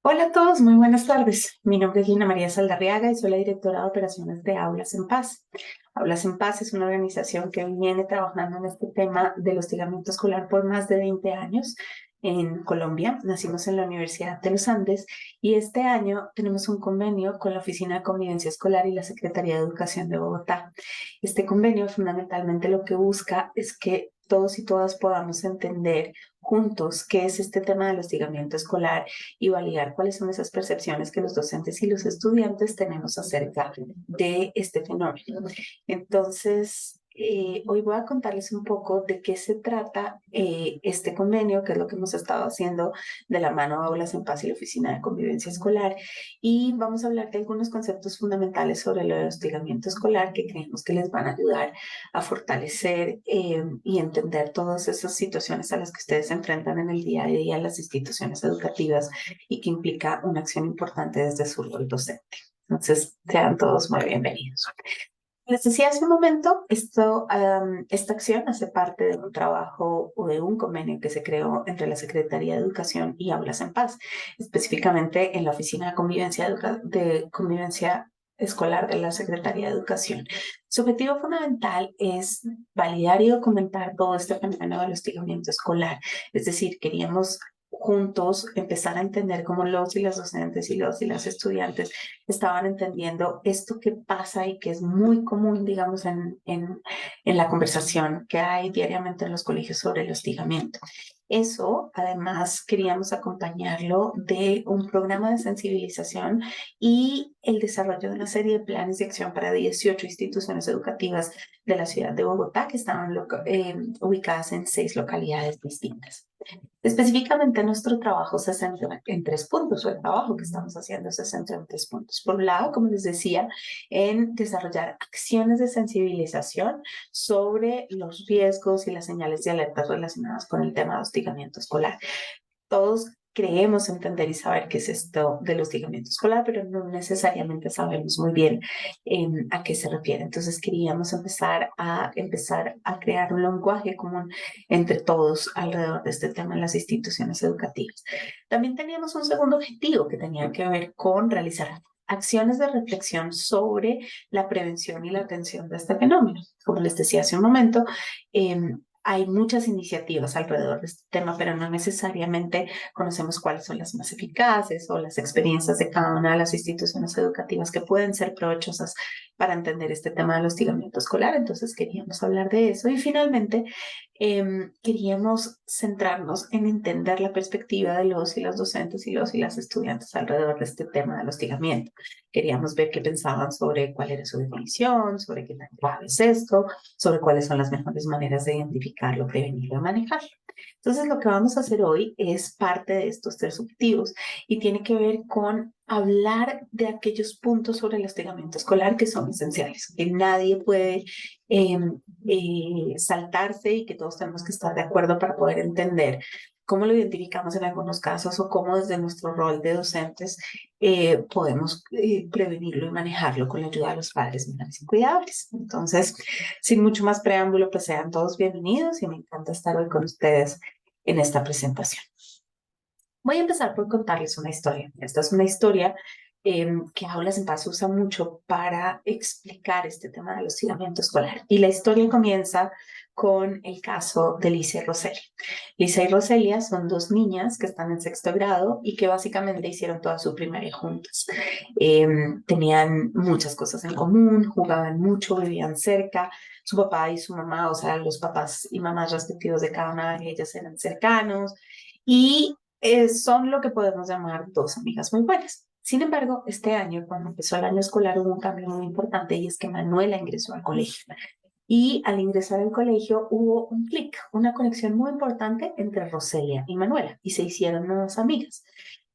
Hola a todos, muy buenas tardes. Mi nombre es Lina María Saldarriaga y soy la directora de operaciones de Aulas en Paz. Aulas en Paz es una organización que viene trabajando en este tema del hostigamiento escolar por más de 20 años en Colombia. Nacimos en la Universidad de los Andes y este año tenemos un convenio con la Oficina de Convivencia Escolar y la Secretaría de Educación de Bogotá. Este convenio fundamentalmente lo que busca es que todos y todas podamos entender juntos qué es este tema del hostigamiento escolar y validar cuáles son esas percepciones que los docentes y los estudiantes tenemos acerca de este fenómeno. Entonces, hoy voy a contarles un poco de qué se trata este convenio, que es lo que hemos estado haciendo de la mano de Aulas en Paz y la Oficina de Convivencia Escolar, y vamos a hablar de algunos conceptos fundamentales sobre el hostigamiento escolar que creemos que les van a ayudar a fortalecer y entender todas esas situaciones a las que ustedes se enfrentan en el día a día en las instituciones educativas y que implica una acción importante desde su rol docente. Entonces, sean todos muy bienvenidos. Les decía hace un momento, esta acción hace parte de un trabajo o de un convenio que se creó entre la Secretaría de Educación y Aulas en Paz, específicamente en la Oficina de Convivencia Escolar de la Secretaría de Educación. Su objetivo fundamental es validar y documentar todo este fenómeno del hostigamiento escolar. Es decir, queríamos juntos empezar a entender cómo los y las docentes y los y las estudiantes estaban entendiendo esto que pasa y que es muy común, digamos, en la conversación que hay diariamente en los colegios sobre el hostigamiento. Eso, además, queríamos acompañarlo de un programa de sensibilización y el desarrollo de una serie de planes de acción para 18 instituciones educativas de la ciudad de Bogotá que estaban ubicadas en 6 localidades distintas. Específicamente nuestro trabajo se centra en 3 puntos, o el trabajo que estamos haciendo se centra en 3 puntos. Por un lado, como les decía, en desarrollar acciones de sensibilización sobre los riesgos y las señales de alerta relacionadas con el tema de hostigamiento escolar. Todos creemos entender y saber qué es esto del hostigamiento escolar, pero no necesariamente sabemos muy bien a qué se refiere. Entonces queríamos empezar a crear un lenguaje común entre todos alrededor de este tema en las instituciones educativas. También teníamos un segundo objetivo que tenía que ver con realizar acciones de reflexión sobre la prevención y la atención de este fenómeno. Como les decía hace un momento, hay muchas iniciativas alrededor de este tema, pero no necesariamente conocemos cuáles son las más eficaces o las experiencias de cada una de las instituciones educativas que pueden ser provechosas para entender este tema del hostigamiento escolar. Entonces queríamos hablar de eso y finalmente queríamos centrarnos en entender la perspectiva de los y las docentes y los y las estudiantes alrededor de este tema del hostigamiento. Queríamos ver qué pensaban sobre cuál era su definición, sobre qué tan grave es esto, sobre cuáles son las mejores maneras de identificarlo, prevenirlo y manejarlo. Entonces, lo que vamos a hacer hoy es parte de estos 3 objetivos y tiene que ver con hablar de aquellos puntos sobre el hostigamiento escolar que son esenciales, que nadie puede eh, saltarse y que todos tenemos que estar de acuerdo para poder entender cómo lo identificamos en algunos casos o cómo desde nuestro rol de docentes podemos prevenirlo y manejarlo con la ayuda de los padres, madres y cuidadores. Entonces, sin mucho más preámbulo, pues sean todos bienvenidos y me encanta estar hoy con ustedes en esta presentación. Voy a empezar por contarles una historia. Esta es una historia que Aulas en Paz usa mucho para explicar este tema del hostigamiento escolar. Y la historia comienza con el caso de Lisa y Roselia. Lisa y Roselia son 2 niñas que están en 6º grado y que básicamente hicieron toda su primaria juntas. Tenían muchas cosas en común, jugaban mucho, vivían cerca. Su papá y su mamá, o sea, los papás y mamás respectivos de cada una de ellas eran cercanos. Y son lo que podemos llamar 2 amigas muy buenas. Sin embargo, este año, cuando empezó el año escolar, hubo un cambio muy importante y es que Manuela ingresó al colegio. Y al ingresar al colegio hubo un clic, una conexión muy importante entre Roselia y Manuela y se hicieron nuevas amigas.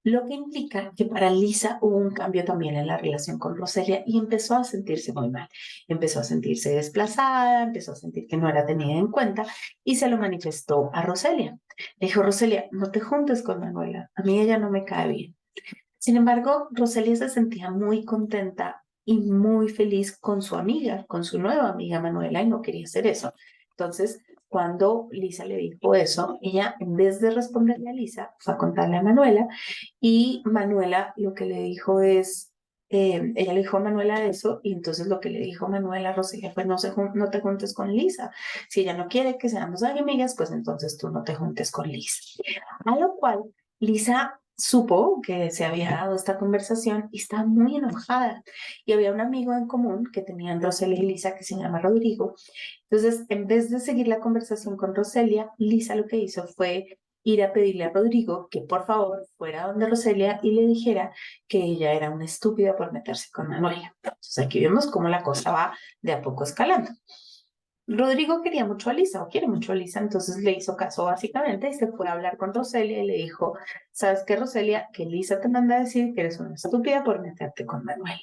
Lo que implica que para Lisa hubo un cambio también en la relación con Roselia y empezó a sentirse muy mal. Empezó a sentirse desplazada, empezó a sentir que no era tenida en cuenta y se lo manifestó a Roselia. Le dijo, Roselia, no te juntes con Manuela, a mí ella no me cae bien. Sin embargo, Roselia se sentía muy contenta y muy feliz con su amiga, con su nueva amiga Manuela, y no quería hacer eso. Entonces, Cuando Lisa le dijo eso, ella en vez de responderle a Lisa, fue a contarle a Manuela y Manuela lo que le dijo es, ella le dijo a Manuela eso y entonces lo que le dijo Manuela a Roselia fue no te juntes con Lisa. Si ella no quiere que seamos amigas, pues entonces tú no te juntes con Lisa. A lo cual Lisa supo que se había dado esta conversación y estaba muy enojada. Y había un amigo en común que tenían Roselia y Lisa que se llama Rodrigo. Entonces, en vez de seguir la conversación con Roselia, Lisa lo que hizo fue ir a pedirle a Rodrigo que por favor fuera donde Roselia y le dijera que ella era una estúpida por meterse con Manuela. Entonces aquí vemos cómo la cosa va de a poco escalando. Rodrigo quería mucho a Lisa o quiere mucho a Lisa, entonces le hizo caso básicamente y se fue a hablar con Roselia y le dijo, ¿sabes qué, Roselia? Que Lisa te manda a decir que eres una estúpida por meterte con Manuel.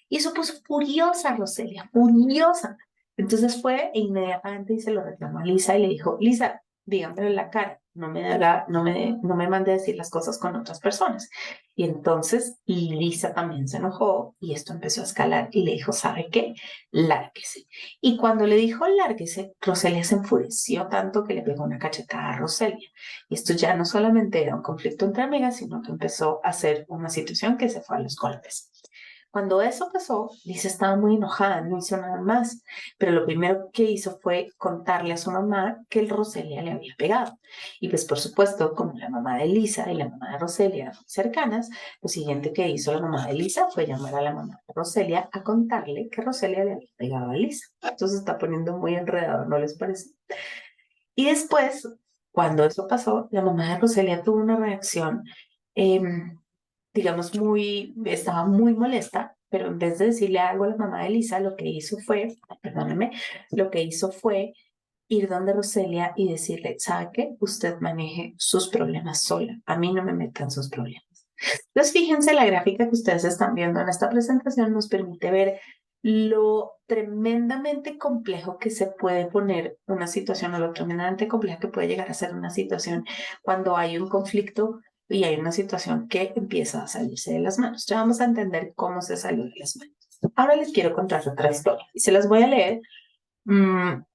Y eso puso furiosa a Roselia, furiosa. Entonces fue e inmediatamente y se lo reclamó a Lisa y le dijo, Lisa, dígamelo en la cara, no me mande a decir las cosas con otras personas. Y entonces Lisa también se enojó y esto empezó a escalar y le dijo, ¿sabe qué? Lárguese. Y cuando le dijo lárguese, Roselia se enfureció tanto que le pegó una cachetada a Roselia. Y esto ya no solamente era un conflicto entre amigas, sino que empezó a ser una situación que se fue a los golpes. Cuando eso pasó, Lisa estaba muy enojada, no hizo nada más, pero lo primero que hizo fue contarle a su mamá que el Roselia le había pegado. Y pues por supuesto, como la mamá de Lisa y la mamá de Roselia eran muy cercanas, lo siguiente que hizo la mamá de Lisa fue llamar a la mamá de Roselia a contarle que Roselia le había pegado a Lisa. Entonces se está poniendo muy enredado, ¿no les parece? Y después, cuando eso pasó, la mamá de Roselia tuvo una reacción eh, digamos, estaba muy molesta, pero en vez de decirle algo a la mamá de Lisa, lo que hizo fue, perdóneme, lo que hizo fue ir donde Roselia y decirle, ¿sabe qué? Usted maneje sus problemas sola, a mí no me metan sus problemas. Entonces, fíjense, la gráfica que ustedes están viendo en esta presentación nos permite ver lo tremendamente complejo que se puede poner una situación o lo tremendamente compleja que puede llegar a ser una situación cuando hay un conflicto y hay una situación que empieza a salirse de las manos. Ya vamos a entender cómo se salió de las manos. Ahora les quiero contar otra historia y se las voy a leer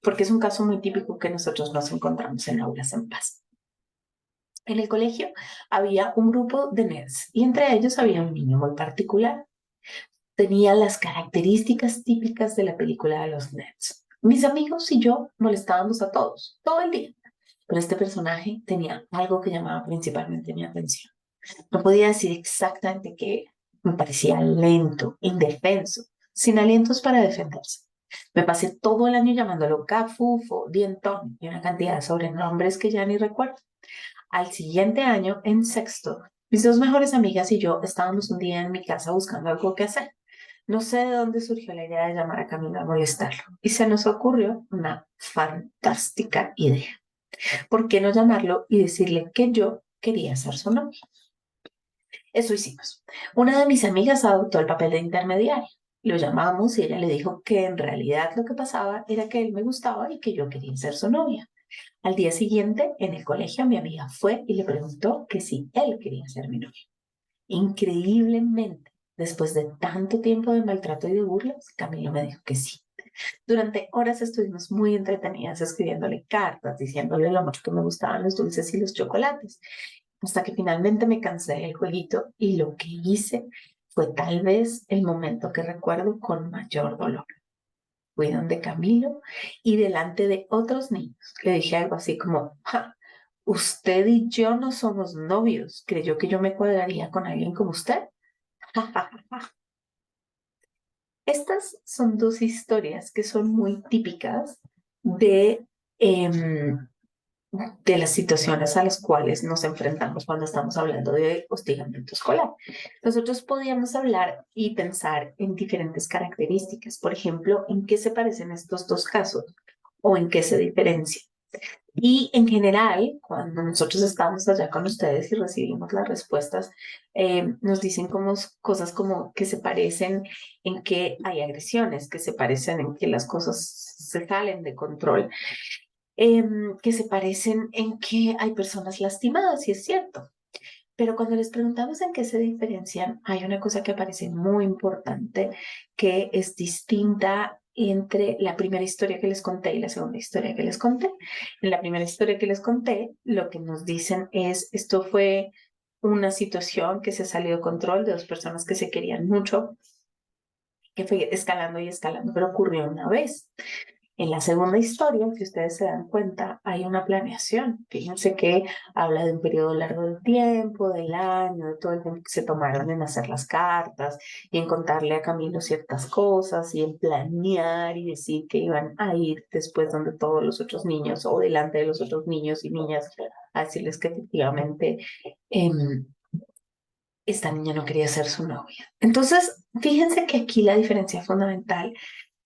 porque es un caso muy típico que nosotros nos encontramos en Aulas en Paz. En el colegio había un grupo de nerds y entre ellos había un niño muy particular. Tenía las características típicas de la película de los nerds. Mis amigos y yo molestábamos a todos, todo el día, pero este personaje tenía algo que llamaba principalmente mi atención. No podía decir exactamente qué era. Me parecía lento, indefenso, sin alientos para defenderse. Me pasé todo el año llamándolo Cafufo, Dientón y una cantidad de sobrenombres que ya ni recuerdo. Al siguiente año, en sexto, mis dos mejores amigas y yo estábamos un día en mi casa buscando algo que hacer. No sé de dónde surgió la idea de llamar a Camilo a molestarlo y se nos ocurrió una fantástica idea. ¿Por qué no llamarlo y decirle que yo quería ser su novia? Eso hicimos. Una de mis amigas adoptó el papel de intermediaria. Lo llamamos y ella le dijo que en realidad lo que pasaba era que él me gustaba y que yo quería ser su novia. Al día siguiente, en el colegio, mi amiga fue y le preguntó que si él quería ser mi novio. Increíblemente, después de tanto tiempo de maltrato y de burlas, Camilo me dijo que sí. Durante horas estuvimos muy entretenidas escribiéndole cartas, diciéndole lo mucho que me gustaban los dulces y los chocolates, hasta que finalmente me cansé del jueguito y lo que hice fue tal vez el momento que recuerdo con mayor dolor. Fui donde Camilo y delante de otros niños le dije algo así como, ja, usted y yo no somos novios. ¿Creyó que yo me cuadraría con alguien como usted? Estas son dos historias que son muy típicas de, em, de las situaciones a las cuales nos enfrentamos cuando estamos hablando de hostigamiento escolar. Nosotros podríamos hablar y pensar en diferentes características, por ejemplo, en qué se parecen estos dos casos o en qué se diferencian. Y en general, cuando nosotros estamos allá con ustedes y recibimos las respuestas, nos dicen como, cosas como que se parecen en que hay agresiones, que se parecen en que las cosas se salen de control, que se parecen en que hay personas lastimadas, y es cierto. Pero cuando les preguntamos en qué se diferencian, hay una cosa que parece muy importante, que es distinta entre la primera historia que les conté y la segunda historia que les conté. En la primera historia que les conté, lo que nos dicen es, esto fue una situación que se salió de control de dos personas que se querían mucho, que fue escalando y escalando, pero ocurrió una vez. En la segunda historia, si ustedes se dan cuenta, hay una planeación. Fíjense que habla de un periodo largo de tiempo, del año, de todo el tiempo que se tomaron en hacer las cartas y en contarle a Camilo ciertas cosas y en planear y decir que iban a ir después donde todos los otros niños o delante de los otros niños y niñas a decirles que efectivamente esta niña no quería ser su novia. Entonces, fíjense que aquí la diferencia fundamental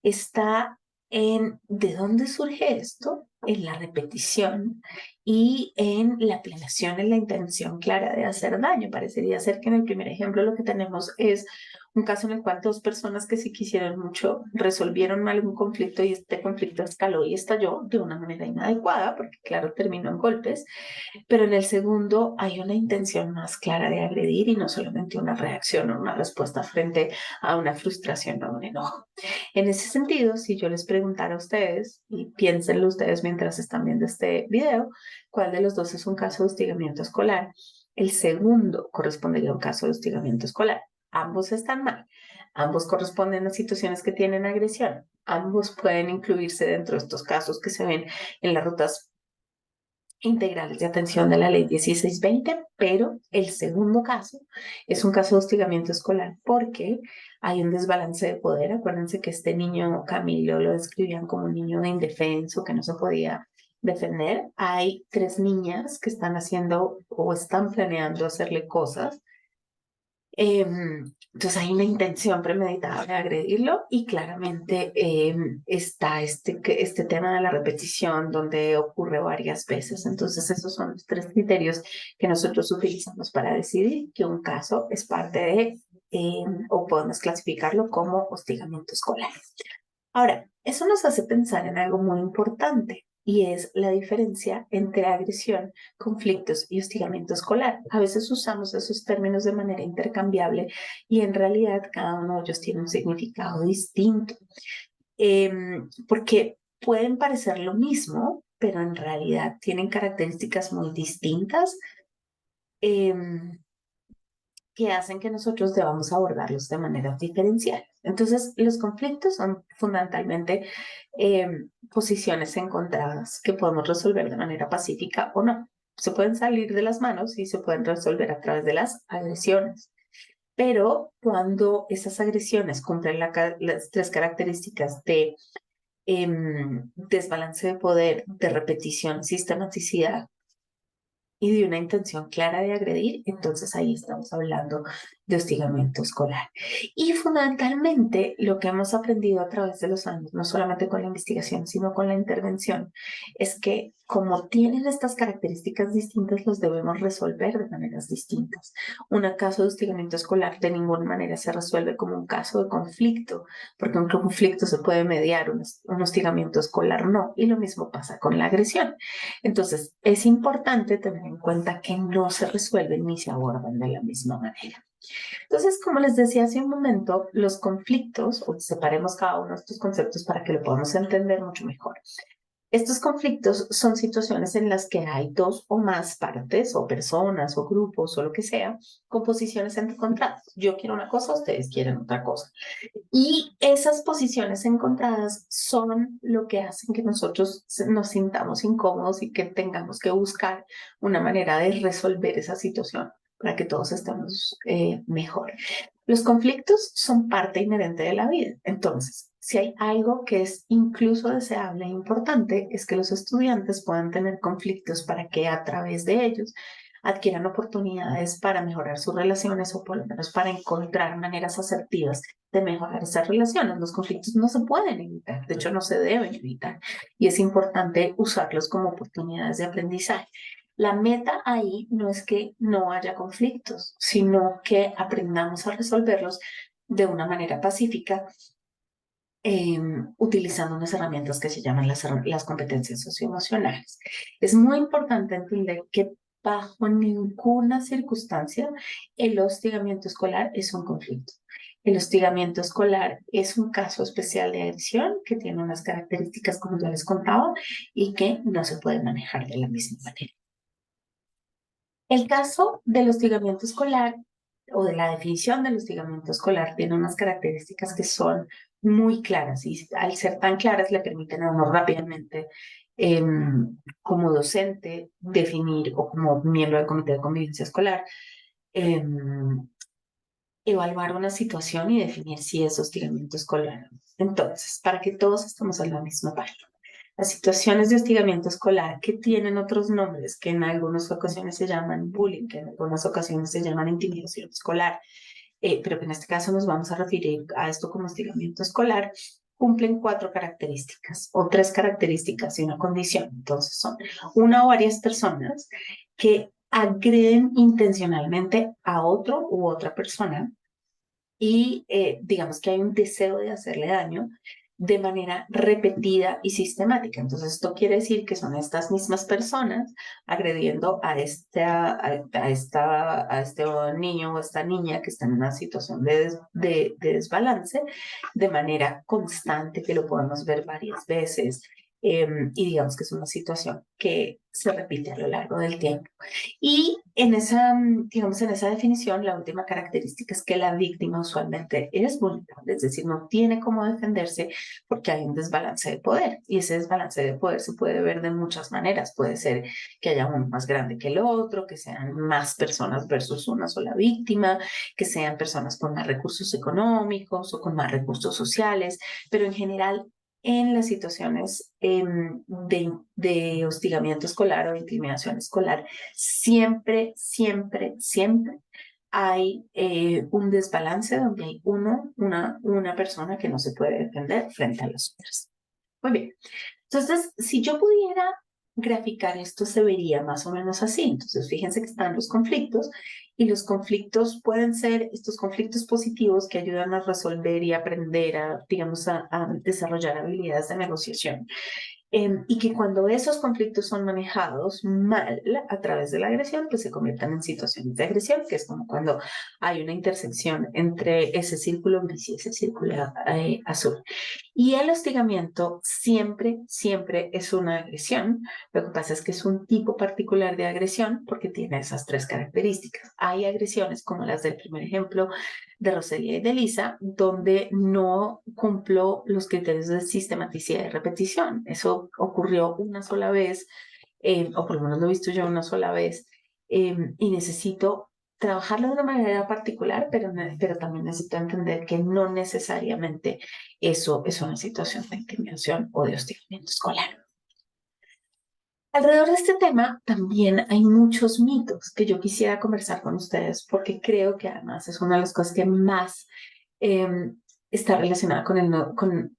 está en de dónde surge esto, en la repetición y en la planeación, en la intención clara de hacer daño. Parecería ser que en el primer ejemplo lo que tenemos es un caso en el cual dos personas que se quisieron mucho resolvieron mal un conflicto y este conflicto escaló y estalló de una manera inadecuada, porque claro, terminó en golpes, pero en el segundo hay una intención más clara de agredir y no solamente una reacción o una respuesta frente a una frustración o un enojo. En ese sentido, si yo les preguntara a ustedes, y piénsenlo ustedes mientras están viendo este video, ¿cuál de los dos es un caso de hostigamiento escolar? El segundo correspondería a un caso de hostigamiento escolar. Ambos están mal. Ambos corresponden a situaciones que tienen agresión. Ambos pueden incluirse dentro de estos casos que se ven en las rutas integrales de atención de la ley 1620, pero el segundo caso es un caso de hostigamiento escolar porque hay un desbalance de poder. Acuérdense que este niño Camilo lo describían como un niño indefenso que no se podía defender. Hay tres niñas que están haciendo o están planeando hacerle cosas. Entonces hay una intención premeditada de agredirlo y claramente está este tema de la repetición donde ocurre varias veces. Entonces esos son los tres criterios que nosotros utilizamos para decidir que un caso es parte de o podemos clasificarlo como hostigamiento escolar. Ahora, eso nos hace pensar en algo muy importante y es la diferencia entre agresión, conflictos y hostigamiento escolar. A veces usamos esos términos de manera intercambiable y en realidad cada uno de ellos tiene un significado distinto, porque pueden parecer lo mismo, pero en realidad tienen características muy distintas. Que hacen que nosotros debamos abordarlos de manera diferencial. Entonces, los conflictos son fundamentalmente posiciones encontradas que podemos resolver de manera pacífica o no. Se pueden salir de las manos y se pueden resolver a través de las agresiones. Pero cuando esas agresiones cumplen las tres características de desbalance de poder, de repetición, sistematicidad y de una intención clara de agredir, entonces ahí estamos hablando de hostigamiento escolar. Y fundamentalmente lo que hemos aprendido a través de los años, no solamente con la investigación, sino con la intervención, es que como tienen estas características distintas, los debemos resolver de maneras distintas. Un caso de hostigamiento escolar de ninguna manera se resuelve como un caso de conflicto, porque un conflicto se puede mediar, un hostigamiento escolar no, y lo mismo pasa con la agresión. Entonces, es importante tener en cuenta que no se resuelven ni se abordan de la misma manera. Entonces, como les decía hace un momento, los conflictos, o separemos cada uno de estos conceptos para que lo podamos entender mucho mejor. Estos conflictos son situaciones en las que hay dos o más partes, o personas, o grupos, o lo que sea, con posiciones encontradas. Yo quiero una cosa, ustedes quieren otra cosa. Y esas posiciones encontradas son lo que hacen que nosotros nos sintamos incómodos y que tengamos que buscar una manera de resolver esa situación para que todos estemos mejor. Los conflictos son parte inherente de la vida. Entonces, si hay algo que es incluso deseable e importante, es que los estudiantes puedan tener conflictos para que a través de ellos adquieran oportunidades para mejorar sus relaciones o por lo menos para encontrar maneras asertivas de mejorar esas relaciones. Los conflictos no se pueden evitar, de hecho no se deben evitar y es importante usarlos como oportunidades de aprendizaje. La meta ahí no es que no haya conflictos, sino que aprendamos a resolverlos de una manera pacífica, utilizando unas herramientas que se llaman las competencias socioemocionales. Es muy importante entender que bajo ninguna circunstancia el hostigamiento escolar es un conflicto. El hostigamiento escolar es un caso especial de agresión que tiene unas características, como ya les contaba, y que no se puede manejar de la misma manera. El caso del hostigamiento escolar o de la definición del hostigamiento escolar tiene unas características que son muy claras y al ser tan claras le permiten a uno rápidamente como docente definir o como miembro del comité de convivencia escolar evaluar una situación y definir si es hostigamiento escolar. Entonces, para que todos estemos en la misma página. Las situaciones de hostigamiento escolar que tienen otros nombres, que en algunas ocasiones se llaman bullying, que en algunas ocasiones se llaman intimidación escolar, pero que en este caso nos vamos a referir a esto como hostigamiento escolar, cumplen 4 características o 3 características y una condición. Entonces son una o varias personas que agreden intencionalmente a otro u otra persona y digamos que hay un deseo de hacerle daño de manera repetida y sistemática. Entonces, esto quiere decir que son estas mismas personas agrediendo a este niño o esta niña que está en una situación de desbalance de manera constante, que lo podemos ver varias veces. Y digamos que es una situación que se repite a lo largo del tiempo. Y en esa, digamos, en esa definición, la última característica es que la víctima usualmente es vulnerable, es decir, no tiene cómo defenderse porque hay un desbalance de poder. Y ese desbalance de poder se puede ver de muchas maneras. Puede ser que haya uno más grande que el otro, que sean más personas versus una sola víctima, que sean personas con más recursos económicos o con más recursos sociales, pero en general en las situaciones de hostigamiento escolar o de intimidación escolar, siempre, siempre, siempre hay un desbalance donde hay una persona que no se puede defender frente a las otras. Muy bien. Entonces, si yo pudiera graficar esto, se vería más o menos así. Entonces, fíjense que están los conflictos y los conflictos pueden ser estos conflictos positivos que ayudan a resolver y aprender a, digamos, a desarrollar habilidades de negociación. Y que cuando esos conflictos son manejados mal a través de la agresión, pues se conviertan en situaciones de agresión, que es como cuando hay una intersección entre ese círculo gris y ese círculo azul. Y el hostigamiento siempre, siempre es una agresión. Lo que pasa es que es un tipo particular de agresión porque tiene esas 3 características. Hay agresiones como las del primer ejemplo de Roselia y de Lisa, donde no cumplo los criterios de sistematicidad y repetición. Eso ocurrió una sola vez, o por lo menos lo he visto yo una sola vez, y necesito trabajarlo de una manera particular, pero también necesito entender que no necesariamente eso es una situación de intimidación o de hostigamiento escolar. Alrededor de este tema también hay muchos mitos que yo quisiera conversar con ustedes porque creo que además es una de las cosas que más eh, está relacionada con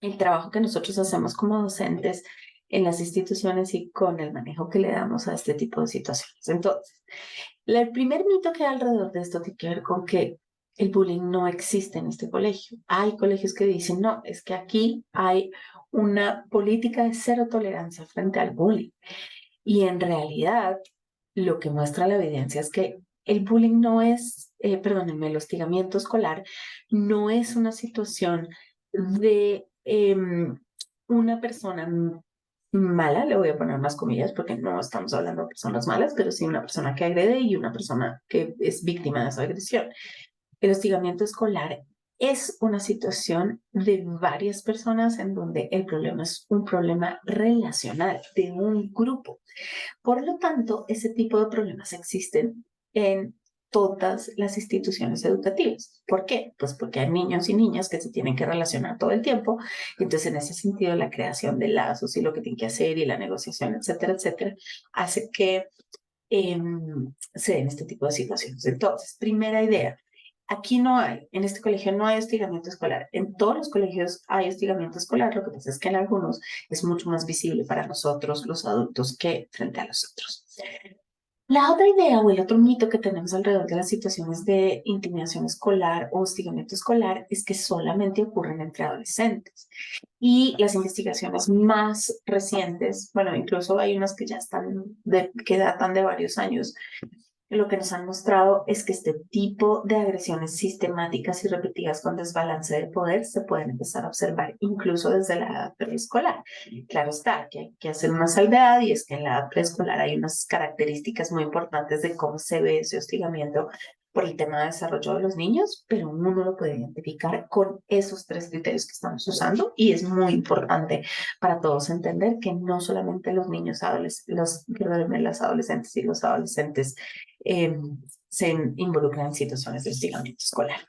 el trabajo que nosotros hacemos como docentes en las instituciones y con el manejo que le damos a este tipo de situaciones. Entonces, el primer mito que hay alrededor de esto tiene que ver con que el bullying no existe en este colegio. Hay colegios que dicen, no, es que aquí hay una política de cero tolerancia frente al bullying. Y en realidad, lo que muestra la evidencia es que el bullying no es, perdónenme, el hostigamiento escolar no es una situación de una persona mala, le voy a poner más comillas porque no estamos hablando de personas malas, pero sí una persona que agrede y una persona que es víctima de esa agresión. El hostigamiento escolar es una situación de varias personas en donde el problema es un problema relacional de un grupo. Por lo tanto, ese tipo de problemas existen en todas las instituciones educativas. ¿Por qué? Pues porque hay niños y niñas que se tienen que relacionar todo el tiempo. Y entonces, en ese sentido, la creación de lazos y lo que tienen que hacer y la negociación, etcétera, etcétera, hace que se den este tipo de situaciones. Entonces, primera idea. Aquí no hay, en este colegio no hay hostigamiento escolar. En todos los colegios hay hostigamiento escolar. Lo que pasa es que en algunos es mucho más visible para nosotros, los adultos, que frente a los otros. La otra idea o el otro mito que tenemos alrededor de las situaciones de intimidación escolar o hostigamiento escolar es que solamente ocurren entre adolescentes. Y las investigaciones más recientes, bueno, incluso hay unas que ya están, que datan de varios años, lo que nos han mostrado es que este tipo de agresiones sistemáticas y repetidas con desbalance de poder se pueden empezar a observar incluso desde la edad preescolar. Claro está que hay que hacer una salvedad y es que en la edad preescolar hay unas características muy importantes de cómo se ve ese hostigamiento por el tema de desarrollo de los niños, pero uno lo puede identificar con esos 3 criterios que estamos usando y es muy importante para todos entender que no solamente los niños, las adolescentes y los adolescentes eh, se involucran en situaciones de hostigamiento escolar.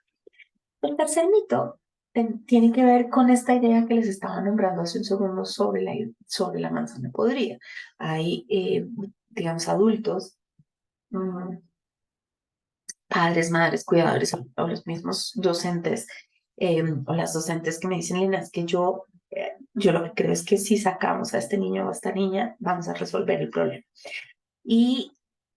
El tercer mito tiene que ver con esta idea que les estaba nombrando hace un segundo sobre la manzana podrida. Hay, digamos, adultos, padres, madres, cuidadores o los mismos docentes o las docentes que me dicen, Lina, es que yo lo que creo es que si sacamos a este niño o a esta niña, vamos a resolver el problema. Y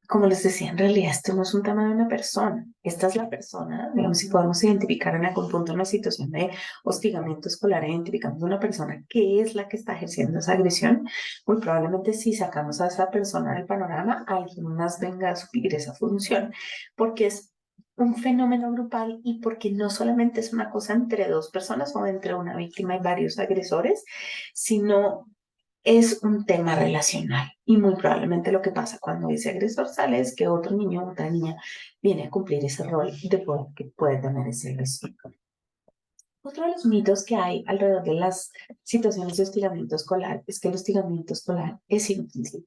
como les decía, en realidad esto no es un tema de una persona. Esta es la persona, digamos, si podemos identificar en algún punto una situación de hostigamiento escolar, identificamos una persona que es la que está ejerciendo esa agresión, muy probablemente si sacamos a esa persona del panorama, alguien más venga a suplir esa función, porque es un fenómeno grupal y porque no solamente es una cosa entre 2 personas o entre una víctima y varios agresores, sino es un tema relacional y muy probablemente lo que pasa cuando ese agresor sale es que otro niño o otra niña viene a cumplir ese rol de poder que puede tener ese agresor. Otro de los mitos que hay alrededor de las situaciones de hostigamiento escolar es que el hostigamiento escolar es inofensivo.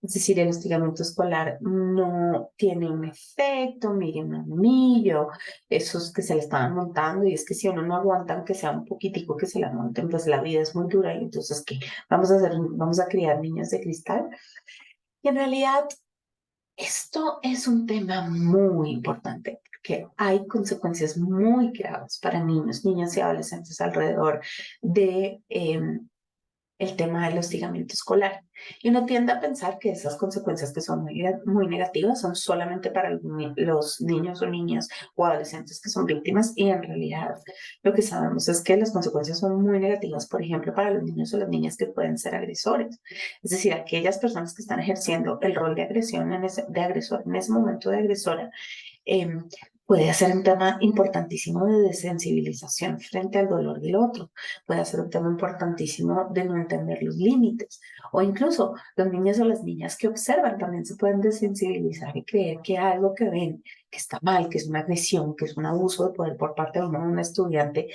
Es decir, el hostigamiento escolar no tiene un efecto, mire un anillo, esos que se le estaban montando, y es que si uno no aguanta, aunque sea un poquitico que se la monten, pues la vida es muy dura, y entonces, ¿qué? Vamos a criar niños de cristal. Y en realidad, esto es un tema muy importante, porque hay consecuencias muy graves para niños, niñas y adolescentes alrededor de el tema del hostigamiento escolar. Y uno tiende a pensar que esas consecuencias que son muy negativas son solamente para los niños o niñas o adolescentes que son víctimas y en realidad lo que sabemos es que las consecuencias son muy negativas, por ejemplo, para los niños o las niñas que pueden ser agresores. Es decir, aquellas personas que están ejerciendo el rol de agresión de agresor en ese momento de agresora eh, puede ser un tema importantísimo de desensibilización frente al dolor del otro, puede ser un tema importantísimo de no entender los límites, o incluso los niños o las niñas que observan también se pueden desensibilizar y creer que algo que ven, que está mal, que es una agresión, que es un abuso de poder por parte de un estudiante,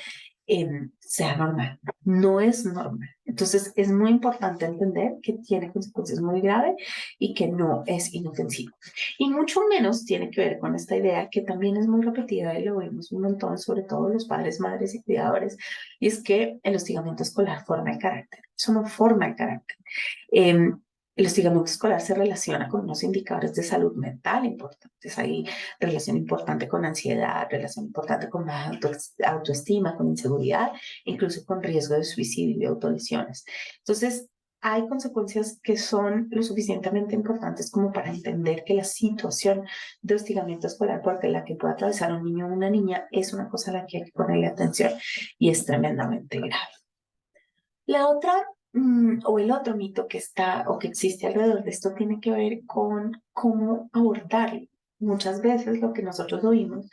sea normal. No es normal. Entonces es muy importante entender que tiene consecuencias muy graves y que no es inofensivo. Y mucho menos tiene que ver con esta idea que también es muy repetida y lo vemos un montón, sobre todo los padres, madres y cuidadores, y es que el hostigamiento escolar forma el carácter. Eso no forma el carácter. Eh, el hostigamiento escolar se relaciona con unos indicadores de salud mental importantes. Hay relación importante con ansiedad, relación importante con baja autoestima, con inseguridad, incluso con riesgo de suicidio y autolesiones. Entonces, hay consecuencias que son lo suficientemente importantes como para entender que la situación de hostigamiento escolar por la que puede atravesar un niño o una niña es una cosa a la que hay que ponerle atención y es tremendamente grave. La otra o el otro mito que está o que existe alrededor de esto tiene que ver con cómo abordarlo. Muchas veces lo que nosotros oímos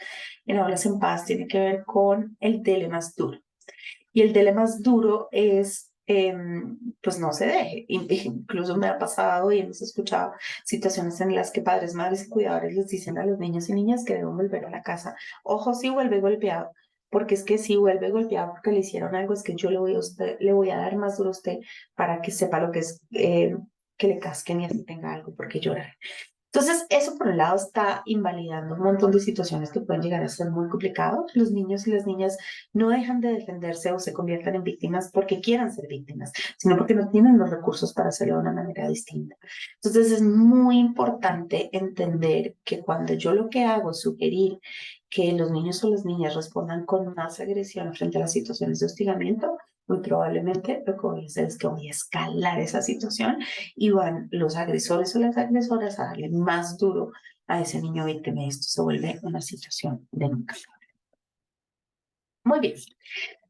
en Hablas en Paz tiene que ver con el dele más duro. Y el dele más duro es, pues no se deje. Incluso me ha pasado y hemos escuchado situaciones en las que padres, madres y cuidadores les dicen a los niños y niñas que deben volver a la casa. Ojo, si vuelve golpeado, porque es que si vuelve golpeado porque le hicieron algo, es que yo le voy a dar más duro a usted para que sepa lo que es que le casquen y así tenga algo por qué llorar. Entonces, eso por un lado está invalidando un montón de situaciones que pueden llegar a ser muy complicadas. Los niños y las niñas no dejan de defenderse o se convierten en víctimas porque quieran ser víctimas, sino porque no tienen los recursos para hacerlo de una manera distinta. Entonces, es muy importante entender que cuando yo lo que hago es sugerir que los niños o las niñas respondan con más agresión frente a las situaciones de hostigamiento, muy probablemente lo que voy a hacer es que voy a escalar esa situación y van los agresores o las agresoras a darle más duro a ese niño víctima y esto se vuelve una situación de nunca. Muy bien.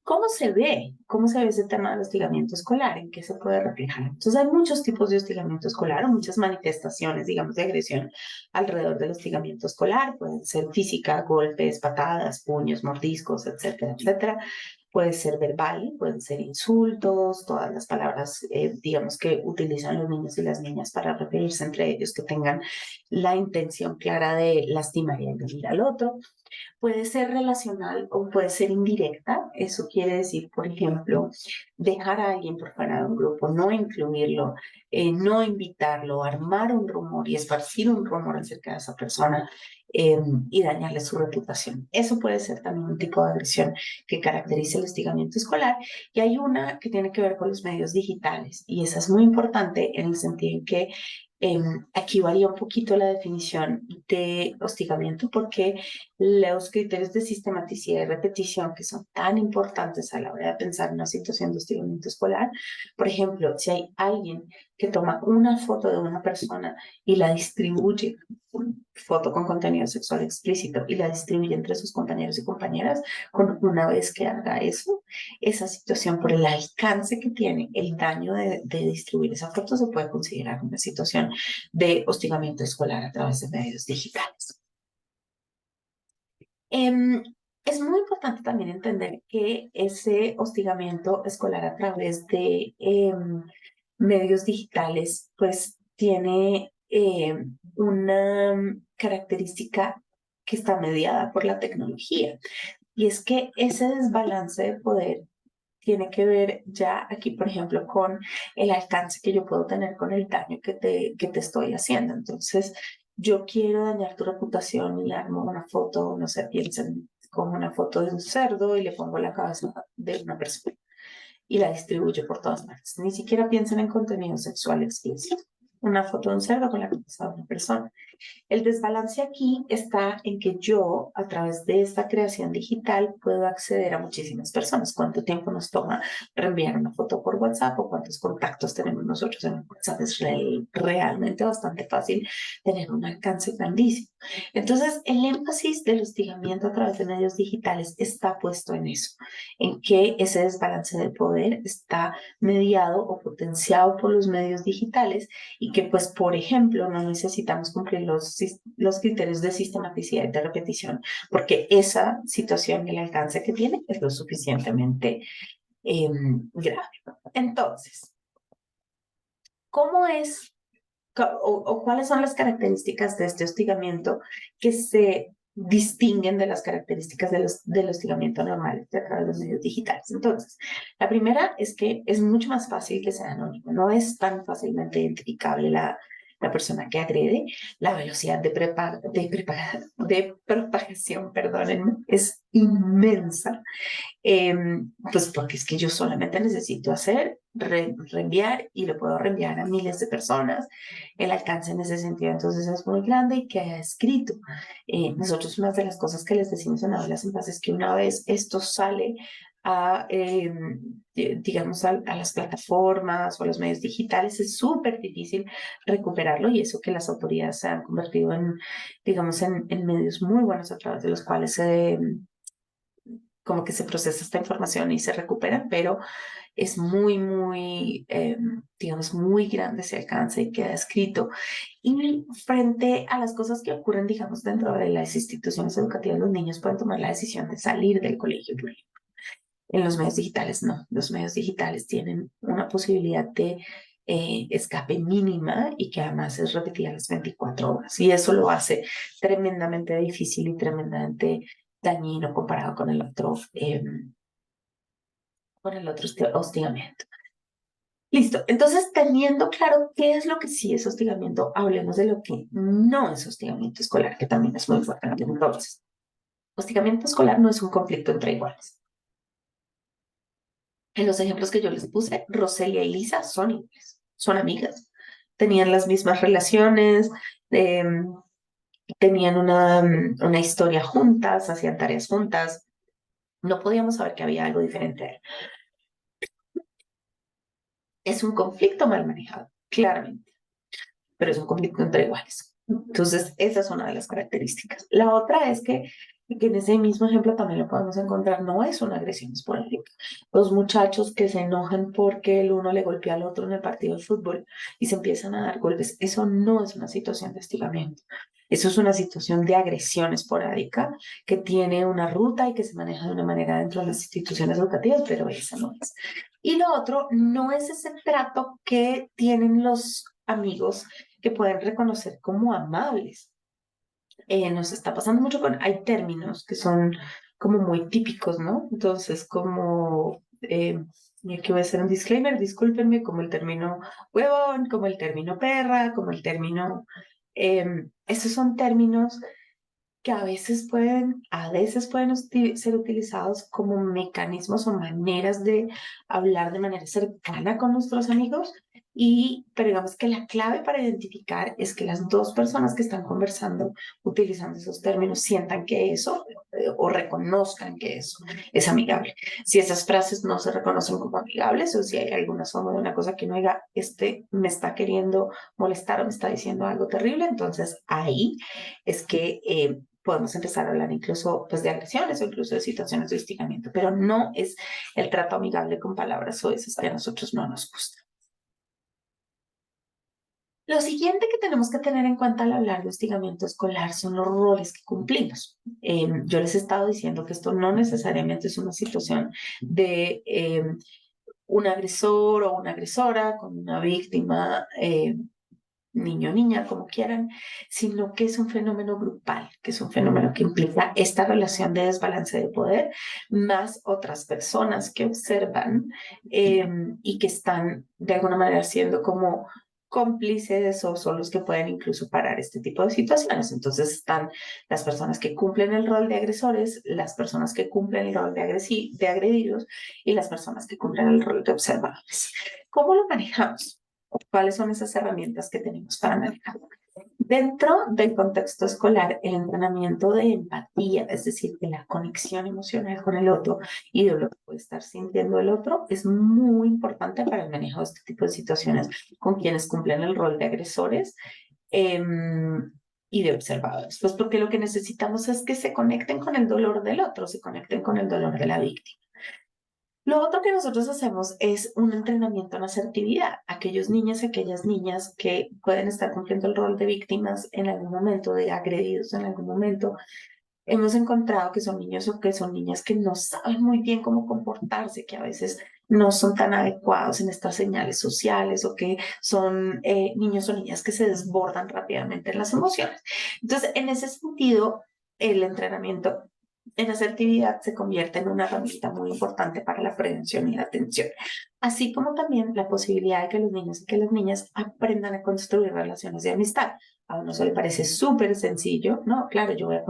¿Cómo se ve? ¿Cómo se ve ese tema del hostigamiento escolar? ¿En qué se puede reflejar? Entonces, hay muchos tipos de hostigamiento escolar o muchas manifestaciones, digamos, de agresión alrededor del hostigamiento escolar. Pueden ser física, golpes, patadas, puños, mordiscos, etcétera, etcétera. Puede ser verbal, pueden ser insultos, todas las palabras, digamos, que utilizan los niños y las niñas para referirse entre ellos, que tengan la intención clara de lastimar y agredir al otro. Puede ser relacional o puede ser indirecta. Eso quiere decir, por ejemplo, dejar a alguien por fuera de un grupo, no incluirlo, no invitarlo, armar un rumor y esparcir un rumor acerca de esa persona y dañarle su reputación. Eso puede ser también un tipo de agresión que caracteriza el hostigamiento escolar. Y hay una que tiene que ver con los medios digitales y esa es muy importante en el sentido en que aquí varía un poquito la definición de hostigamiento porque los criterios de sistematicidad y repetición que son tan importantes a la hora de pensar en una situación de hostigamiento escolar. Por ejemplo, si hay alguien que toma una foto de una persona y la distribuye, una foto con contenido sexual explícito, y la distribuye entre sus compañeros y compañeras, una vez que haga eso, esa situación por el alcance que tiene, el daño de distribuir esa foto se puede considerar una situación de hostigamiento escolar a través de medios digitales. Em, es muy importante también entender que ese hostigamiento escolar a través de medios digitales, pues tiene una característica que está mediada por la tecnología. Y es que ese desbalance de poder tiene que ver ya aquí, por ejemplo, con el alcance que yo puedo tener con el daño que te estoy haciendo. Entonces, yo quiero dañar tu reputación y armo una foto, no sé, piensen como una foto de un cerdo y le pongo la cabeza de una persona y la distribuyo por todas partes. Ni siquiera piensen en contenido sexual explícito. Una foto de un cerdo con la cabeza de una persona. El desbalance aquí está en que yo, a través de esta creación digital, puedo acceder a muchísimas personas. ¿Cuánto tiempo nos toma reenviar una foto por WhatsApp o cuántos contactos tenemos nosotros en WhatsApp? Es realmente bastante fácil tener un alcance grandísimo. Entonces, el énfasis del hostigamiento a través de medios digitales está puesto en eso, en que ese desbalance de poder está mediado o potenciado por los medios digitales y que, pues, por ejemplo, no necesitamos cumplir los criterios de sistematicidad y de repetición, porque esa situación y el alcance que tiene es lo suficientemente grave. Entonces, ¿cómo es o cuáles son las características de este hostigamiento que se distinguen de las características del hostigamiento normal a través de los medios digitales? Entonces, la primera es que es mucho más fácil que sea anónimo, no es tan fácilmente identificable la persona que agrede, la velocidad de propagación, perdónenme, es inmensa. Pues porque es que yo solamente necesito reenviar y lo puedo reenviar a miles de personas. El alcance en ese sentido entonces es muy grande y que haya escrito. Nosotros una de las cosas que les decimos en Aulas en Paz es que una vez esto sale a, digamos, a las plataformas o a los medios digitales, es súper difícil recuperarlo y eso que las autoridades se han convertido en, digamos, en medios muy buenos a través de los cuales se como que se procesa esta información y se recupera, pero es digamos, muy grande ese alcance y queda escrito. Y frente a las cosas que ocurren, digamos, dentro de las instituciones educativas, los niños pueden tomar la decisión de salir del colegio, por ejemplo. En los medios digitales no, los medios digitales tienen una posibilidad de escape mínima y que además es repetida las 24 horas. Y eso lo hace tremendamente difícil y tremendamente dañino comparado con el otro hostigamiento. Listo, entonces teniendo claro qué es lo que sí es hostigamiento, hablemos de lo que no es hostigamiento escolar, que también es muy importante. Entonces, hostigamiento escolar no es un conflicto entre iguales. En los ejemplos que yo les puse, Roselia y Lisa son iguales, son amigas, tenían las mismas relaciones, eh, tenían una historia juntas, hacían tareas juntas, no podíamos saber que había algo diferente. Es un conflicto mal manejado, claramente, pero es un conflicto entre iguales. Entonces, esa es una de las características. La otra es que que en ese mismo ejemplo también lo podemos encontrar, no es una agresión esporádica. Los muchachos que se enojan porque el uno le golpea al otro en el partido de fútbol y se empiezan a dar golpes, eso no es una situación de hostigamiento. Eso es una situación de agresión esporádica que tiene una ruta y que se maneja de una manera dentro de las instituciones educativas, pero esa no es. Y lo otro no es ese trato que tienen los amigos que pueden reconocer como amables. Nos está pasando mucho hay términos que son como muy típicos, ¿no? Entonces, como, y aquí voy a hacer un disclaimer, discúlpenme, como el término huevón, como el término perra, como el término, estos son términos que a veces pueden ser utilizados como mecanismos o maneras de hablar de manera cercana con nuestros amigos. Pero digamos que la clave para identificar es que las dos personas que están conversando utilizando esos términos sientan que eso o reconozcan que eso es amigable. Si esas frases no se reconocen como amigables o si hay alguna forma de una cosa que no diga, este me está queriendo molestar o me está diciendo algo terrible, entonces ahí es que podemos empezar a hablar incluso pues, de agresiones o incluso de situaciones de hostigamiento, pero no es el trato amigable con palabras o esas que a nosotros no nos gusta. Lo siguiente que tenemos que tener en cuenta al hablar de hostigamiento escolar son los roles que cumplimos. Yo les he estado diciendo que esto no necesariamente es una situación de un agresor o una agresora con una víctima niño o niña, como quieran, sino que es un fenómeno grupal, que es un fenómeno que implica esta relación de desbalance de poder, más otras personas que observan y que están de alguna manera siendo como cómplices o son los que pueden incluso parar este tipo de situaciones. Entonces están las personas que cumplen el rol de agresores, las personas que cumplen el rol de agredidos y las personas que cumplen el rol de observadores. ¿Cómo lo manejamos? ¿Cuáles son esas herramientas que tenemos para manejarlo? Dentro del contexto escolar, el entrenamiento de empatía, es decir, de la conexión emocional con el otro y de lo que puede estar sintiendo el otro, es muy importante para el manejo de este tipo de situaciones con quienes cumplen el rol de agresores eh, y de observadores. Pues porque lo que necesitamos es que se conecten con el dolor del otro, se conecten con el dolor de la víctima. Lo otro que nosotros hacemos es un entrenamiento en asertividad. Aquellos niños y aquellas niñas que pueden estar cumpliendo el rol de víctimas en algún momento, de agredidos en algún momento, hemos encontrado que son niños o que son niñas que no saben muy bien cómo comportarse, que a veces no son tan adecuados en estas señales sociales o que son niños o niñas que se desbordan rápidamente en las emociones. Entonces, en ese sentido, el entrenamiento en asertividad se convierte en una herramienta muy importante para la prevención y la atención, así como también la posibilidad de que los niños y que las niñas aprendan a construir relaciones de amistad. A uno se le parece súper sencillo, ¿no? Claro, yo voy a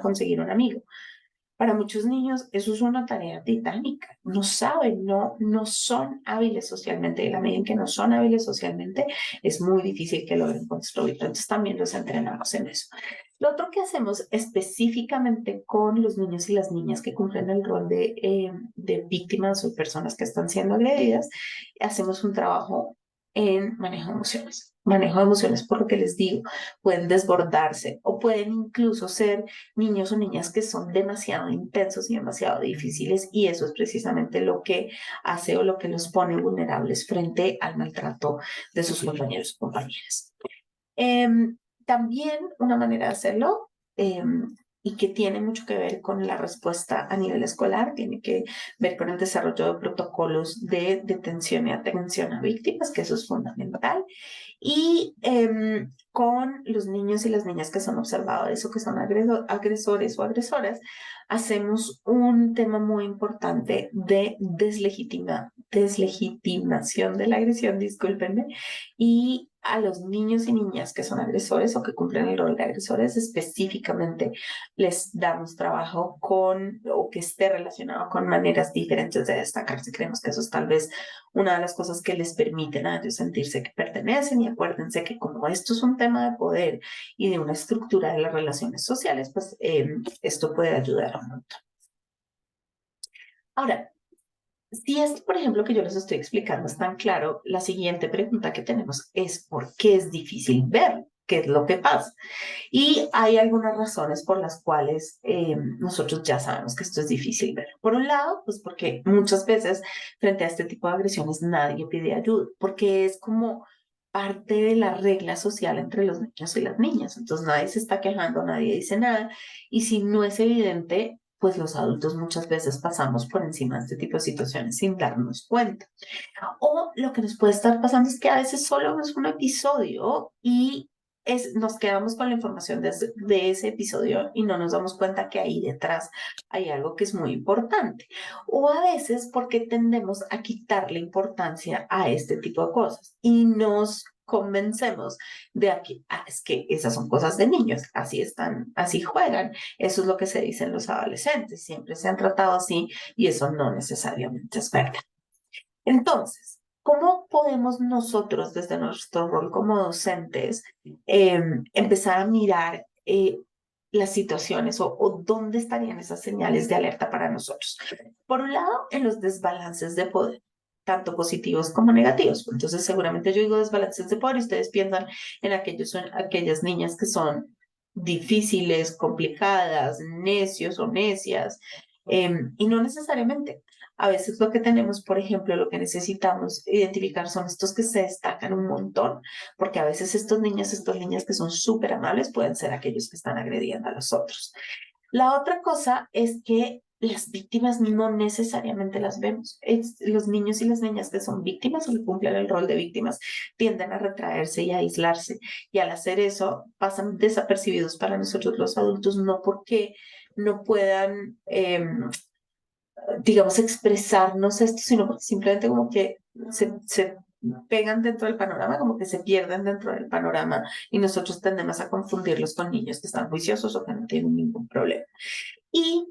conseguir un amigo. Para muchos niños eso es una tarea titánica. No saben, no son hábiles socialmente. Y la medida en que no son hábiles socialmente, es muy difícil que logren construir. Entonces también los entrenamos en eso. Lo otro que hacemos específicamente con los niños y las niñas que cumplen el rol de víctimas o personas que están siendo agredidas, hacemos un trabajo en manejo de emociones. Manejo de emociones por lo que les digo, pueden desbordarse o pueden incluso ser niños o niñas que son demasiado intensos y demasiado difíciles y eso es precisamente lo que hace o lo que los pone vulnerables frente al maltrato de sus compañeros o compañeras. Eh, También una manera de hacerlo eh, y que tiene mucho que ver con la respuesta a nivel escolar, tiene que ver con el desarrollo de protocolos de detención y atención a víctimas, que eso es fundamental, y con los niños y las niñas que son observadores o que son agresores o agresoras, hacemos un tema muy importante de deslegitimación de la agresión, discúlpenme, y a los niños y niñas que son agresores o que cumplen el rol de agresores, específicamente les damos trabajo con o que esté relacionado con maneras diferentes de destacarse. Creemos que eso es tal vez una de las cosas que les permiten a ellos sentirse que pertenecen y acuérdense que como esto es un tema de poder y de una estructura de las relaciones sociales, pues esto puede ayudar un montón. Ahora, si esto, por ejemplo, que yo les estoy explicando es tan claro, la siguiente pregunta que tenemos es ¿por qué es difícil verlo? qué es lo que pasa. Y hay algunas razones por las cuales nosotros ya sabemos que esto es difícil ver. Por un lado, pues porque muchas veces frente a este tipo de agresiones nadie pide ayuda, porque es como parte de la regla social entre los niños y las niñas. Entonces nadie se está quejando, nadie dice nada. Y si no es evidente, pues los adultos muchas veces pasamos por encima de este tipo de situaciones sin darnos cuenta. O lo que nos puede estar pasando es que a veces solo es un episodio y nos quedamos con la información de ese episodio y no nos damos cuenta que ahí detrás hay algo que es muy importante. O a veces porque tendemos a quitarle importancia a este tipo de cosas y nos convencemos de que es que esas son cosas de niños, así están, así juegan. Eso es lo que se dice en los adolescentes, siempre se han tratado así y eso no necesariamente es verdad. Entonces, ¿cómo podemos nosotros, desde nuestro rol como docentes, empezar a mirar las situaciones o dónde estarían esas señales de alerta para nosotros? Por un lado, en los desbalances de poder, tanto positivos como negativos. Entonces, seguramente yo digo desbalances de poder y ustedes piensan en aquellas niñas que son difíciles, complicadas, necios o necias, y no necesariamente. A veces lo que tenemos, por ejemplo, lo que necesitamos identificar son estos que se destacan un montón, porque a veces estos niños, estas niñas que son súper amables pueden ser aquellos que están agrediendo a los otros. La otra cosa es que las víctimas no necesariamente las vemos. Los niños y las niñas que son víctimas o que cumplen el rol de víctimas tienden a retraerse y a aislarse. Y al hacer eso pasan desapercibidos para nosotros los adultos, no porque no puedan digamos, expresarnos esto, sino porque simplemente como que se pegan dentro del panorama, como que se pierden dentro del panorama y nosotros tendemos a confundirlos con niños que están juiciosos o que no tienen ningún problema. Y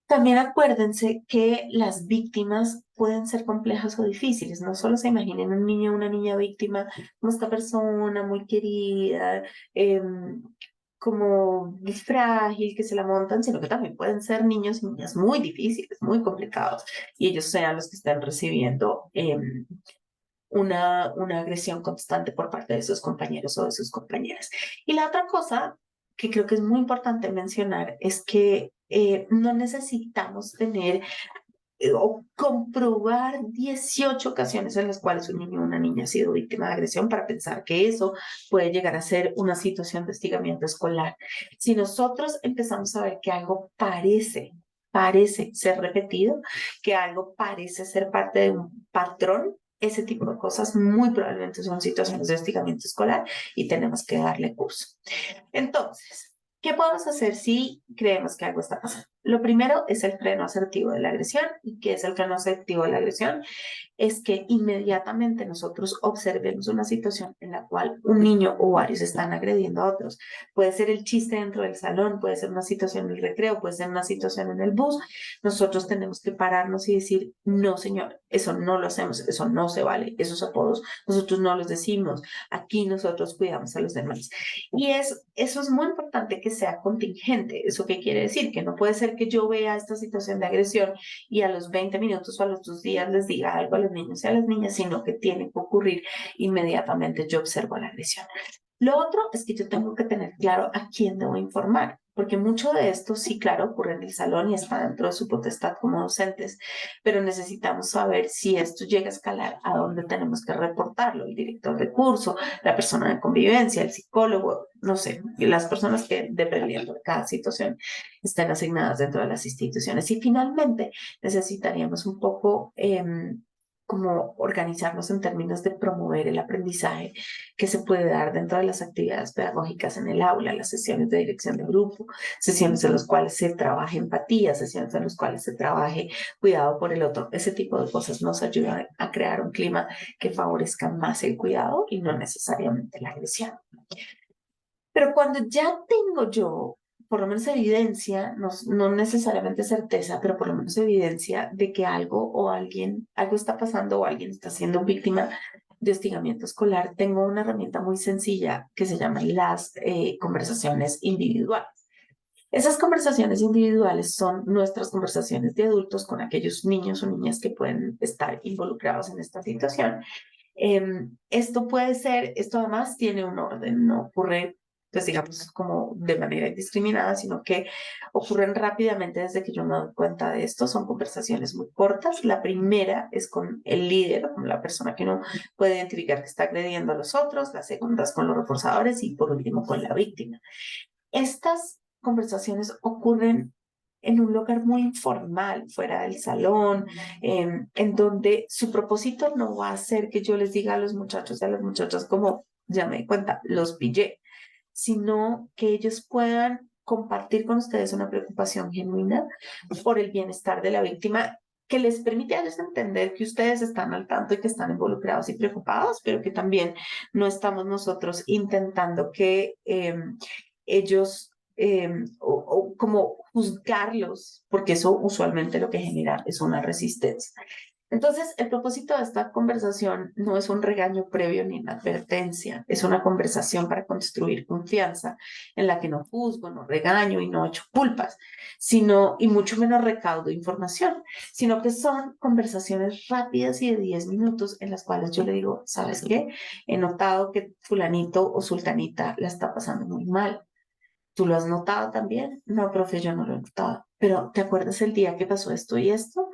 también acuérdense que las víctimas pueden ser complejas o difíciles. No solo se imaginen un niño o una niña víctima como esta persona muy querida, como frágil, que se la montan, sino que también pueden ser niños y niñas muy difíciles, muy complicados, y ellos sean los que están recibiendo una agresión constante por parte de sus compañeros o de sus compañeras. Y la otra cosa que creo que es muy importante mencionar es que no necesitamos tener o comprobar 18 ocasiones en las cuales un niño o una niña ha sido víctima de agresión para pensar que eso puede llegar a ser una situación de hostigamiento escolar. Si nosotros empezamos a ver que algo parece ser repetido, que algo parece ser parte de un patrón, ese tipo de cosas muy probablemente son situaciones de hostigamiento escolar y tenemos que darle curso. Entonces, ¿qué podemos hacer si creemos que algo está pasando? Lo primero es el freno asertivo de la agresión. ¿Y qué es el freno asertivo de la agresión? Es que inmediatamente nosotros observemos una situación en la cual un niño o varios están agrediendo a otros. Puede ser el chiste dentro del salón, puede ser una situación en el recreo, puede ser una situación en el bus. Nosotros tenemos que pararnos y decir, no, señor, eso no lo hacemos, eso no se vale, esos apodos nosotros no los decimos, aquí nosotros cuidamos a los demás. Y eso es muy importante que sea contingente. ¿Eso qué quiere decir? Que no puede ser que yo vea esta situación de agresión y a los 20 minutos o a los 2 días les diga algo a los niños y a las niñas, sino que tiene que ocurrir inmediatamente. Yo observo la agresión. Lo otro es que yo tengo que tener claro a quién debo informar, porque mucho de esto sí, claro, ocurre en el salón y está dentro de su potestad como docentes, pero necesitamos saber si esto llega a escalar, a dónde tenemos que reportarlo, el director de curso, la persona de convivencia, el psicólogo, no sé, las personas que dependiendo de cada situación estén asignadas dentro de las instituciones. Y finalmente necesitaríamos un poco como organizarnos en términos de promover el aprendizaje que se puede dar dentro de las actividades pedagógicas en el aula, las sesiones de dirección de grupo, sesiones en las cuales se trabaje empatía, sesiones en las cuales se trabaje cuidado por el otro. Ese tipo de cosas nos ayudan a crear un clima que favorezca más el cuidado y no necesariamente la agresión. Pero cuando ya tengo yo, por lo menos evidencia, no necesariamente certeza, pero por lo menos evidencia de que algo o alguien, algo está pasando o alguien está siendo víctima de hostigamiento escolar, tengo una herramienta muy sencilla que se llama las conversaciones individuales. Esas conversaciones individuales son nuestras conversaciones de adultos con aquellos niños o niñas que pueden estar involucrados en esta situación. Esto puede ser, esto además tiene un orden, no ocurre pues digamos, como de manera indiscriminada, sino que ocurren rápidamente desde que yo me doy cuenta de esto. Son conversaciones muy cortas. La primera es con el líder, con la persona que uno puede identificar que está agrediendo a los otros. La segunda es con los reforzadores y por último con la víctima. Estas conversaciones ocurren en un lugar muy informal, fuera del salón, en donde su propósito no va a ser que yo les diga a los muchachos y a las muchachas como, ya me di cuenta, los pillé, sino que ellos puedan compartir con ustedes una preocupación genuina por el bienestar de la víctima que les permite a ellos entender que ustedes están al tanto y que están involucrados y preocupados, pero que también no estamos nosotros intentando que ellos o como juzgarlos, porque eso usualmente lo que genera es una resistencia. Entonces, el propósito de esta conversación no es un regaño previo ni una advertencia, es una conversación para construir confianza en la que no juzgo, no regaño y no echo culpas, sino, y mucho menos recaudo información, sino que son conversaciones rápidas y de 10 minutos en las cuales yo le digo, ¿sabes qué? He notado que fulanito o sultanita la está pasando muy mal. ¿Tú lo has notado también? No, profe, yo no lo he notado. Pero ¿te acuerdas el día que pasó esto y esto?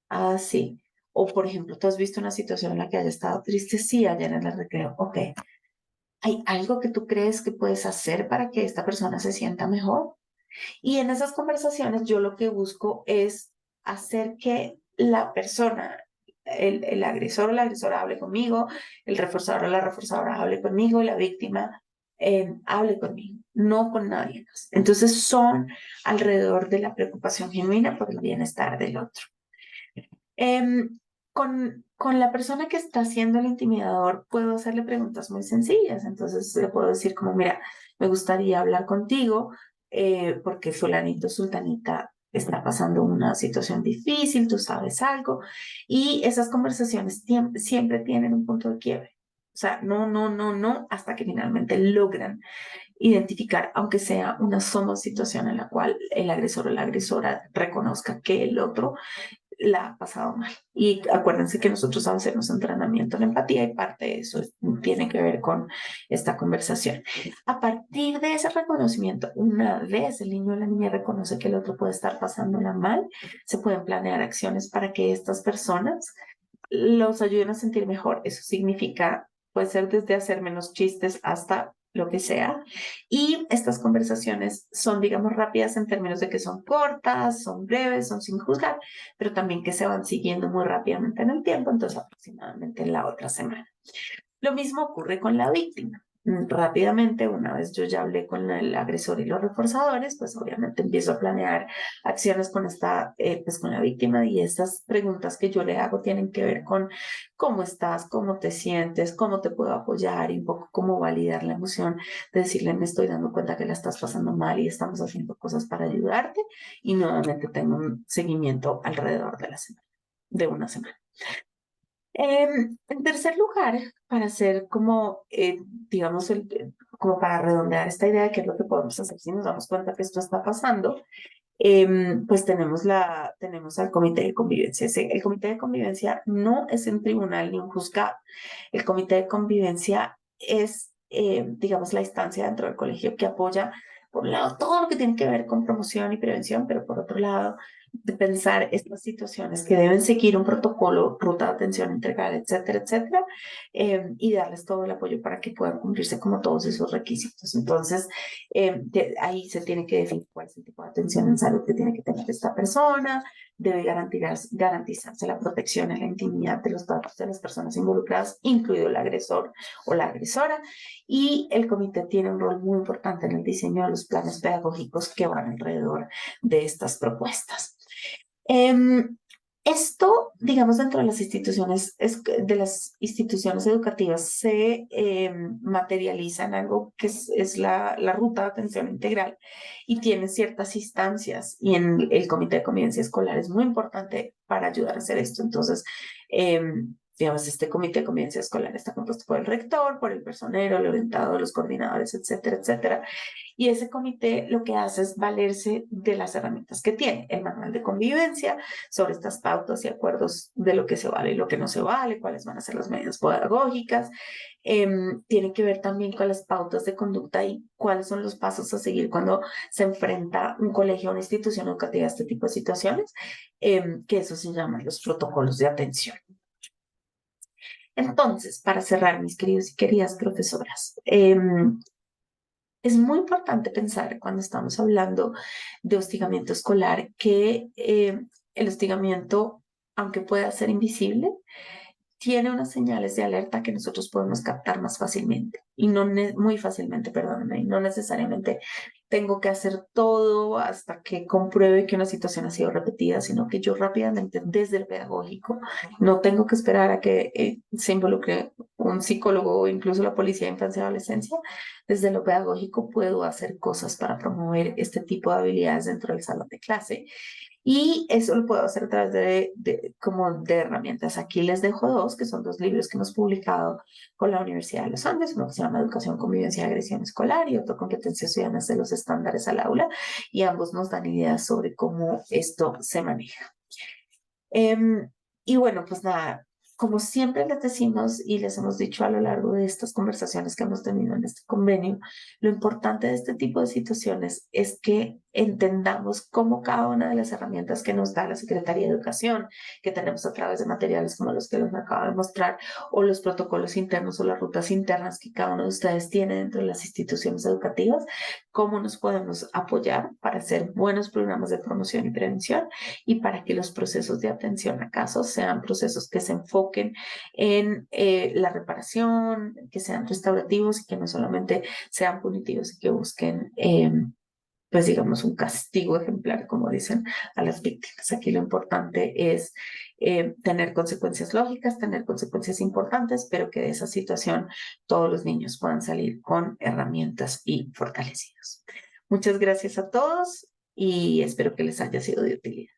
Ah, sí. O, por ejemplo, ¿tú has visto una situación en la que haya estado triste? Sí, ayer en el recreo. Ok. ¿Hay algo que tú crees que puedes hacer para que esta persona se sienta mejor? Y en esas conversaciones yo lo que busco es hacer que la persona, el agresor o la agresora hable conmigo, el reforzador o la reforzadora hable conmigo, y la víctima hable conmigo, no con nadie más. Entonces son alrededor de la preocupación genuina por el bienestar del otro. Con la persona que está haciendo el intimidador puedo hacerle preguntas muy sencillas. Entonces le puedo decir como, mira, me gustaría hablar contigo porque fulanito, sultanita está pasando una situación difícil, tú sabes algo. Y esas conversaciones siempre tienen un punto de quiebre. O sea, no, no, no, no, hasta que finalmente logran identificar, aunque sea una sola situación en la cual el agresor o la agresora reconozca que el otro la ha pasado mal. Y acuérdense que nosotros hacemos entrenamiento en empatía y parte de eso tiene que ver con esta conversación. A partir de ese reconocimiento, una vez el niño o la niña reconoce que el otro puede estar pasándola mal, se pueden planear acciones para que estas personas los ayuden a sentir mejor. Eso significa, puede ser desde hacer menos chistes hasta lo que sea. Y estas conversaciones son, digamos, rápidas en términos de que son cortas, son breves, son sin juzgar, pero también que se van siguiendo muy rápidamente en el tiempo, entonces aproximadamente en la otra semana. Lo mismo ocurre con la víctima. Rápidamente, una vez yo ya hablé con el agresor y los reforzadores, pues obviamente empiezo a planear acciones con pues con la víctima y estas preguntas que yo le hago tienen que ver con cómo estás, cómo te sientes, cómo te puedo apoyar y un poco cómo validar la emoción de decirle me estoy dando cuenta que la estás pasando mal y estamos haciendo cosas para ayudarte y nuevamente tengo un seguimiento alrededor de la semana, de una semana. En tercer lugar, para hacer como, digamos, como para redondear esta idea de qué es lo que podemos hacer si nos damos cuenta que esto está pasando, pues tenemos al comité de convivencia. El comité de convivencia no es un tribunal ni un juzgado. El comité de convivencia es, digamos, la instancia dentro del colegio que apoya, por un lado, todo lo que tiene que ver con promoción y prevención, pero por otro lado, de pensar estas situaciones que deben seguir un protocolo, ruta de atención integral, etcétera, etcétera, y darles todo el apoyo para que puedan cumplirse como todos esos requisitos. Entonces, ahí se tiene que definir cuál es el tipo de atención en salud que tiene que tener esta persona, debe garantizarse la protección en la intimidad de los datos de las personas involucradas, incluido el agresor o la agresora, y el comité tiene un rol muy importante en el diseño de los planes pedagógicos que van alrededor de estas propuestas. Esto, digamos, dentro de las instituciones educativas se materializa en algo que es la ruta de atención integral y tiene ciertas instancias y en el comité de convivencia escolar es muy importante para ayudar a hacer esto. Entonces, Digamos, este comité de convivencia escolar está compuesto por el rector, por el personero, el orientador, los coordinadores, etcétera, etcétera. Y ese comité lo que hace es valerse de las herramientas que tiene, el manual de convivencia, sobre estas pautas y acuerdos de lo que se vale y lo que no se vale, cuáles van a ser las medidas pedagógicas. Tiene que ver también con las pautas de conducta y cuáles son los pasos a seguir cuando se enfrenta un colegio o una institución educativa a este tipo de situaciones, que eso se llaman los protocolos de atención. Entonces, para cerrar, mis queridos y queridas profesoras, es muy importante pensar cuando estamos hablando de hostigamiento escolar que el hostigamiento, aunque pueda ser invisible, tiene unas señales de alerta que nosotros podemos captar más fácilmente y no muy fácilmente, perdóname, y no necesariamente tengo que hacer todo hasta que compruebe que una situación ha sido repetida, sino que yo rápidamente desde el pedagógico no tengo que esperar a que se involucre un psicólogo o incluso la policía de infancia y adolescencia. Desde lo pedagógico puedo hacer cosas para promover este tipo de habilidades dentro del salón de clase y eso lo puedo hacer a través como de herramientas. Aquí les dejo dos, que son dos libros que hemos publicado con la Universidad de los Andes, uno que se llama Educación, Convivencia y Agresión Escolar y otro Competencias Ciudadanas de los Estándares al Aula, y ambos nos dan ideas sobre cómo esto se maneja. Y bueno, pues nada, como siempre les decimos y les hemos dicho a lo largo de estas conversaciones que hemos tenido en este convenio, lo importante de este tipo de situaciones es que entendamos cómo cada una de las herramientas que nos da la Secretaría de Educación, que tenemos a través de materiales como los que les acabo de mostrar, o los protocolos internos o las rutas internas que cada uno de ustedes tiene dentro de las instituciones educativas, cómo nos podemos apoyar para hacer buenos programas de promoción y prevención y para que los procesos de atención a casos sean procesos que se enfoquen en la reparación, que sean restaurativos y que no solamente sean punitivos y que busquen, pues digamos, un castigo ejemplar, como dicen a las víctimas. Aquí lo importante es tener consecuencias lógicas, tener consecuencias importantes, pero que de esa situación todos los niños puedan salir con herramientas y fortalecidos. Muchas gracias a todos y espero que les haya sido de utilidad.